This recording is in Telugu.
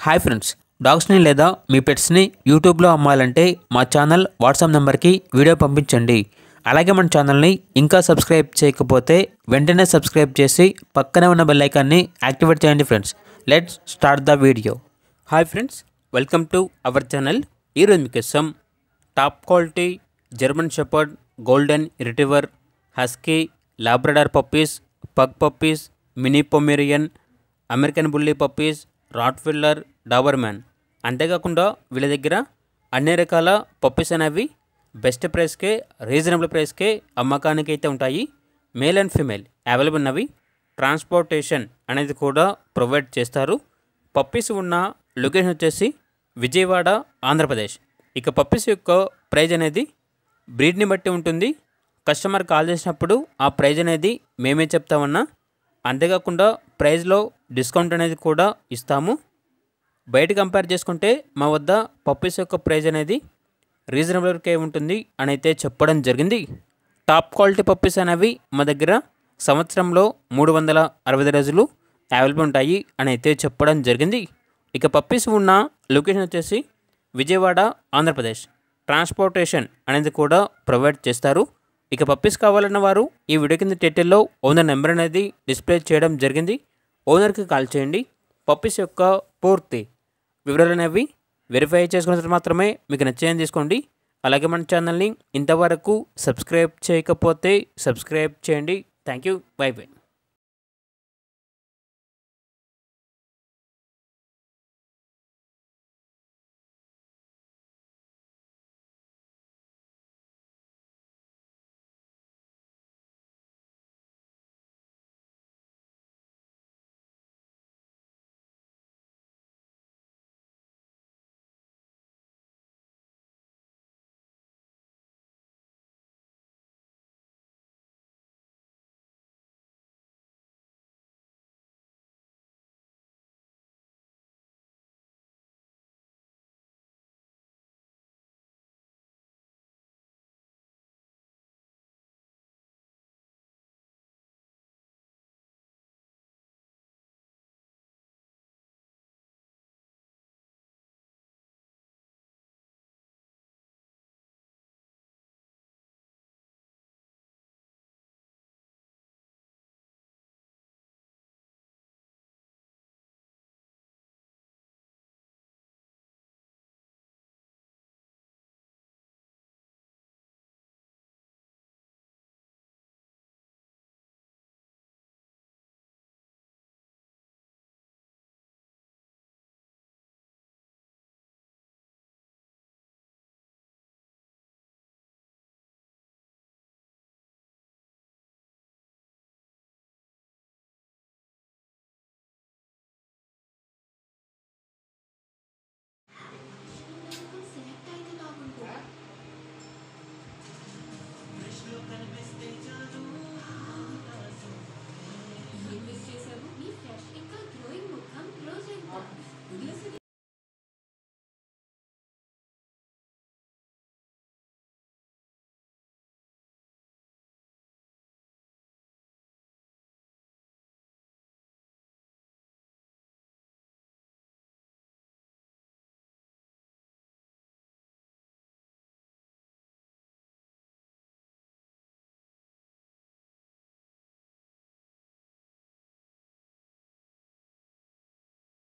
హాయ్ ఫ్రెండ్స్, డాగ్స్ని లేదా మీ పెట్స్ని యూట్యూబ్లో అమ్మాలంటే మా ఛానల్ వాట్సాప్ నెంబర్కి వీడియో పంపించండి. అలాగే మన ఛానల్ని ఇంకా సబ్స్క్రైబ్ చేయకపోతే వెంటనే సబ్స్క్రైబ్ చేసి పక్కనే ఉన్న బెల్ ఐకాన్ని యాక్టివేట్ చేయండి friends. Let's start the video. Hi friends, welcome to our channel. ఈరోజు మీకోసం top quality German shepherd, golden retriever, husky, Labrador puppies, pug puppies, mini Pomeranian, American bully puppies, Rottweiler, Doberman, అంతేకాకుండా వీళ్ళ దగ్గర అన్ని రకాల పప్పీస్ అనేవి బెస్ట్ ప్రైస్కే, రీజనబుల్ ప్రైస్కే అమ్మకానికి అయితే ఉంటాయి. మేల్ అండ్ ఫీమేల్ అవైలబుల్ ఉన్నవి. ట్రాన్స్పోర్టేషన్ అనేది కూడా ప్రొవైడ్ చేస్తారు. పప్పీస్ ఉన్న లొకేషన్ వచ్చేసి విజయవాడ, ఆంధ్రప్రదేశ్. ఇక పప్పీస్ యొక్క ప్రైజ్ అనేది బ్రీడ్ని బట్టి ఉంటుంది. కస్టమర్ కాల్ చేసినప్పుడు ఆ ప్రైజ్ అనేది మేమే చెప్తామన్నా. అంతేకాకుండా ప్రైజ్లో డిస్కౌంట్ అనేది కూడా ఇస్తాము. బయట కంపేర్ చేసుకుంటే మా వద్ద పప్పీస్ యొక్క ప్రైజ్ అనేది రీజనబుల్కే ఉంటుంది అని అయితే చెప్పడం జరిగింది. టాప్ క్వాలిటీ పప్పీస్ అనేవి మా దగ్గర సంవత్సరంలో 365 రోజులు అవైలబుల్ ఉంటాయి అని అయితే చెప్పడం జరిగింది. ఇక పప్పీస్ ఉన్న లొకేషన్ వచ్చేసి విజయవాడ, ఆంధ్రప్రదేశ్. ట్రాన్స్పోర్టేషన్ అనేది కూడా ప్రొవైడ్ చేస్తారు. ఇక పప్పీస్ కావాలన్న వారు ఈ వీడియో కింద టైటిల్లో ఓనర్ నెంబర్ అనేది డిస్ప్లే చేయడం జరిగింది. ఓనర్కి కాల్ చేయండి. పప్పీస్ యొక్క పూర్తి వివరాలు అనేవి వెరిఫై చేసుకున్న తర్వాత మాత్రమే మీకు నచ్చేదని తీసుకోండి. అలాగే మన ఛానల్ని ఇంతవరకు సబ్స్క్రైబ్ చేయకపోతే సబ్స్క్రైబ్ చేయండి. Thank you. By by.